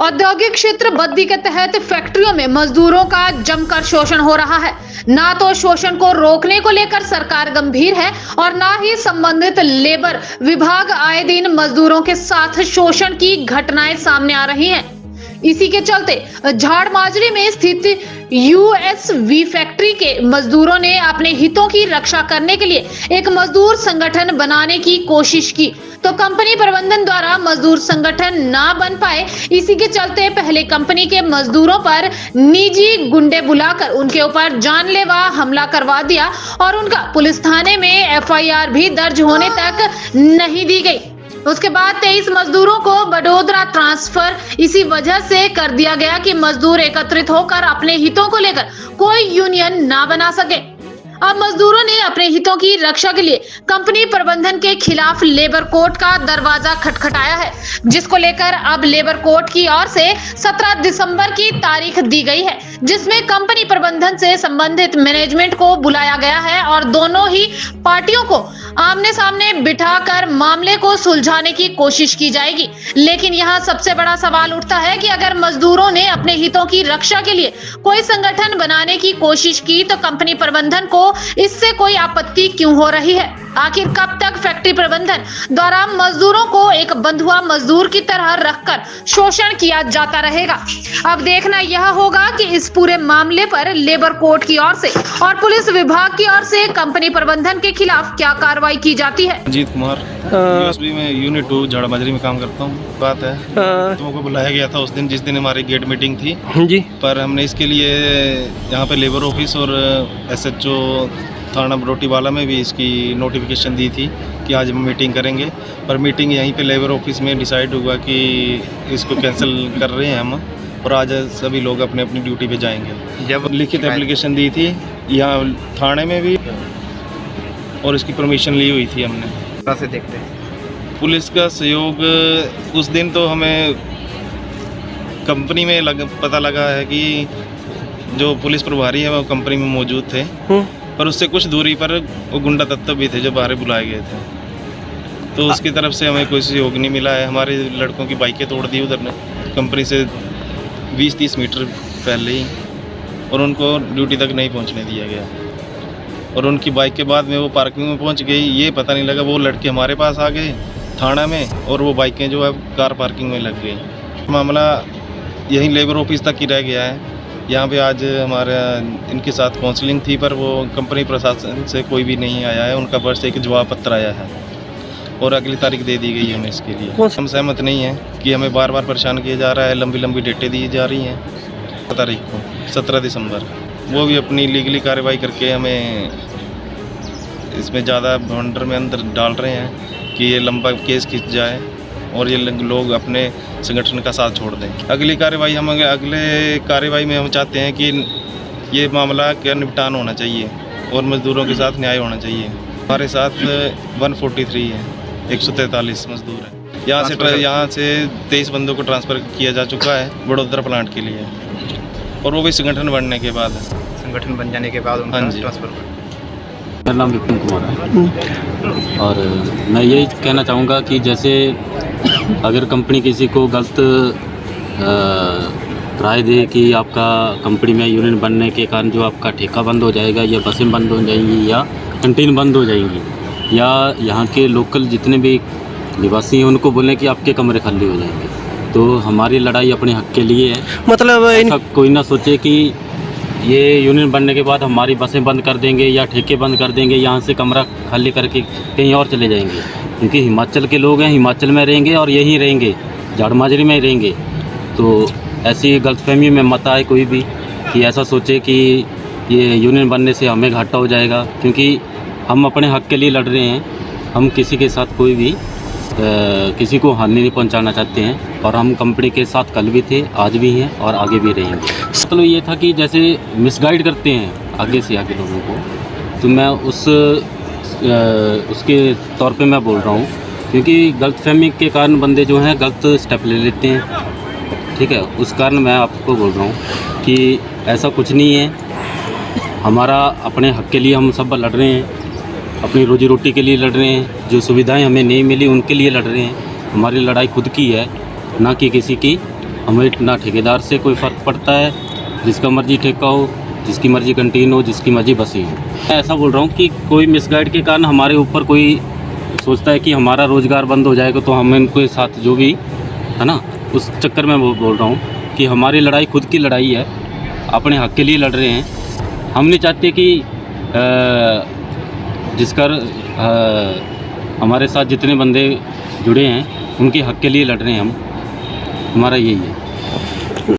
औद्योगिक क्षेत्र बद्दी के तहत फैक्ट्रियों में मजदूरों का जमकर शोषण हो रहा है। ना तो शोषण को रोकने को लेकर सरकार गंभीर है और ना ही संबंधित लेबर विभाग आए दिन मजदूरों के साथ शोषण की घटनाएं सामने आ रही हैं। इसी के चलते झाड़माजरी में स्थित यूएसवी फैक्ट्री के मजदूरों ने अपने हितों की रक्षा करने के लिए एक मजदूर संगठन बनाने की कोशिश की, तो कंपनी प्रबंधन द्वारा मजदूर संगठन ना बन पाए। इसी के चलते पहले कंपनी के मजदूरों पर निजी गुंडे बुलाकर उनके ऊपर जानलेवा हमला करवा दिया और उनका पुलिस थाने में एफआईआर भी दर्ज होने तक नहीं दी गई। उसके बाद 23 मजदूरों को बड़ौदा ट्रांसफर इसी वजह से कर दिया गया कि मजदूर एकत्रित होकर अपने हितों को लेकर कोई यूनियन ना बना सके। अब मजदूरों ने अपने हितों की रक्षा के लिए कंपनी प्रबंधन के खिलाफ लेबर कोर्ट का दरवाजा खटखटाया है, जिसको लेकर अब लेबर कोर्ट की ओर से 17 दिसंबर की तारीख दी गई है, जिसमें कंपनी प्रबंधन से संबंधित मैनेजमेंट को बुलाया गया है और दोनों ही पार्टियों को आमने सामने बिठाकर मामले को सुलझाने की कोशिश की जाएगी। लेकिन यहाँ सबसे बड़ा सवाल उठता है कि अगर मजदूरों ने अपने हितों की रक्षा के लिए कोई संगठन बनाने की कोशिश की तो कंपनी प्रबंधन को इससे कोई आपत्ति क्यों हो रही है? आखिर कब तक फैक्ट्री प्रबंधन द्वारा मजदूरों को एक बंधुआ मजदूर की तरह रखकर शोषण किया जाता रहेगा? अब देखना यह होगा कि इस पूरे मामले पर लेबर कोर्ट की ओर से और पुलिस विभाग की ओर से कंपनी प्रबंधन के खिलाफ क्या कार्रवाई की जाती है। अजीत कुमार यूएसबी में यूनिट 2 झाड़माजरी में काम करता हूँ। बात है तुमको बुलाया गया था उस दिन जिस दिन हमारी गेट मीटिंग थी जी, पर हमने इसके लिए यहाँ पे लेबर ऑफिस और एसएचओ थाना बरोटीवाला में भी इसकी नोटिफिकेशन दी थी कि आज हम मीटिंग करेंगे, पर मीटिंग यहीं पे लेबर ऑफिस में डिसाइड हुआ कि इसको कैंसिल कर रहे हैं हम और आज सभी लोग अपने अपनी ड्यूटी पे जाएंगे। जब लिखित एप्लीकेशन दी थी यहाँ थाने में भी और इसकी परमिशन ली हुई थी हमने। कैसे देखते हैं पुलिस का सहयोग उस दिन तो हमें कंपनी में पता लगा है कि जो पुलिस प्रभारी है वो कंपनी में मौजूद थे, पर उससे कुछ दूरी पर वो गुंडा तत्व भी थे जो बाहर बुलाए गए थे, तो उसकी तरफ से हमें कोई सहयोग नहीं मिला है। हमारे लड़कों की बाइकें तोड़ दी उधर ने कंपनी से 20-30 मीटर पहले ही और उनको ड्यूटी तक नहीं पहुंचने दिया गया और उनकी बाइक के बाद में वो पार्किंग में पहुंच गई। ये पता नहीं लगा वो लड़के हमारे पास आ गए थाना में और वो बाइकें जो है कार पार्किंग में लग गई। मामला यहीं लेबर ऑफिस तक ही रह गया है। यहाँ पे आज हमारा इनके साथ काउंसलिंग थी पर वो कंपनी प्रशासन से कोई भी नहीं आया है। उनका बस एक जवाब पत्र आया है और अगली तारीख दे दी गई है हमें इसके लिए। हम सहमत नहीं हैं कि हमें बार बार परेशान किया जा रहा है, लंबी लंबी डेटें दी जा रही हैं। तारीख को 17 दिसंबर वो भी अपनी लीगली कार्रवाई करके हमें इसमें ज़्यादा भंडर में अंदर डाल रहे हैं कि ये लंबा केस खिंच जाए और ये लोग अपने संगठन का साथ छोड़ दें। अगली कार्रवाई में हम चाहते हैं कि ये मामला का निपटान होना चाहिए और मज़दूरों के साथ न्याय होना चाहिए। हमारे साथ 143 है, 143 मज़दूर हैं। यहाँ से 23 बंदों को ट्रांसफ़र किया जा चुका है बड़ौदा प्लांट के लिए और वो भी संगठन बनने के बाद संगठन बन जाने के बाद उनका ट्रांसफर। मेरा नाम विपिन कुमार है और मैं यही कहना चाहूँगा कि जैसे अगर कंपनी किसी को गलत राय दे कि आपका कंपनी में यूनियन बनने के कारण जो आपका ठेका बंद हो जाएगा या बसें बंद हो जाएंगी या कैंटीन बंद हो जाएंगी या यहाँ के लोकल जितने भी निवासी हैं उनको बोलें कि आपके कमरे खाली हो जाएंगे, तो हमारी लड़ाई अपने हक के लिए है। मतलब ऐसा कोई ना सोचे कि ये यूनियन बनने के बाद हमारी बसें बंद कर देंगे या ठेके बंद कर देंगे, यहाँ से कमरा खाली करके कहीं और चले जाएंगे, क्योंकि हिमाचल के लोग हैं, हिमाचल में रहेंगे और यहीं रहेंगे, झाड़माजरी में ही रहेंगे। तो ऐसी गलतफहमी में मत आए कोई भी कि ऐसा सोचे कि ये यूनियन बनने से हमें घाटा हो जाएगा, क्योंकि हम अपने हक के लिए लड़ रहे हैं। हम किसी के साथ कोई भी किसी को हानि नहीं पहुंचाना चाहते हैं और हम कंपनी के साथ कल भी थे, आज भी हैं और आगे भी रहेंगे। चलो ये था कि जैसे मिसगाइड करते हैं आगे से आगे लोगों को, तो मैं उसके तौर पे मैं बोल रहा हूँ, क्योंकि गलतफहमी के कारण बंदे जो हैं गलत स्टेप ले लेते हैं, ठीक है। उस कारण मैं आपको बोल रहा हूँ कि ऐसा कुछ नहीं है। हमारा अपने हक के लिए हम सब लड़ रहे हैं, अपनी रोजी रोटी के लिए लड़ रहे हैं। जो सुविधाएं हमें नहीं मिली उनके लिए लड़ रहे हैं। हमारी लड़ाई खुद की है, ना कि किसी की हमें ना ठेकेदार से कोई फ़र्क पड़ता है, जिसका मर्जी ठेका हो, जिसकी मर्जी कंटीन हो, जिसकी मर्जी बसें हो। मैं ऐसा बोल रहा हूँ कि कोई मिसगाइड के कारण हमारे ऊपर कोई सोचता है कि हमारा रोज़गार बंद हो जाएगा, तो हम इनके साथ जो भी है ना, उस चक्कर में बोल रहा हूँ कि हमारी लड़ाई खुद की लड़ाई है, अपने हक़ के लिए लड़ रहे हैं। हम नहीं चाहते कि जिसका हमारे साथ जितने बंदे जुड़े हैं उनके हक़ के लिए लड़ रहे हैं हम, हमारा यही है।